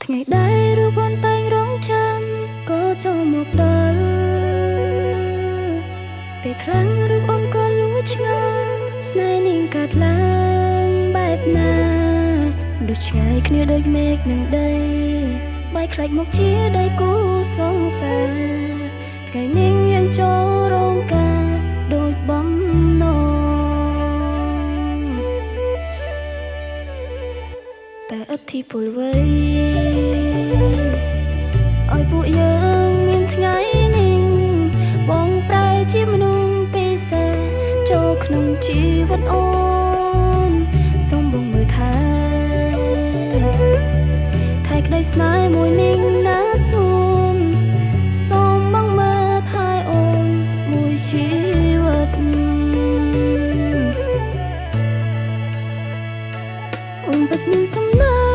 ថ្ងៃដែលរូបអូនតែងរងចាំក៏ចូលមកដល់ពេលខ្លាំងរូបអូនក៏លួចឆ្ងល់ស្នេហ៍នេះកើតឡើងបែបណាដូចឆ្ងាយគ្នាដូចមេឃនឹងដីបែកខ្លាច់មកជាដៃគូសងសារថ្ងៃនេះยังចូលរងការដូចបំណងតែអធិពលវ័យឲ្យពួកយើងមានថ្ងៃនេះបងប្រែជាមនុស្សពិសេសចូលក្នុងជីវិតអូនសូមបងមើលថែក្តីស្នេហ៍មួយនេះណាស្ងួនសូមបងមើលថែអូនមួយជីវិតអូនពិតមានសំណា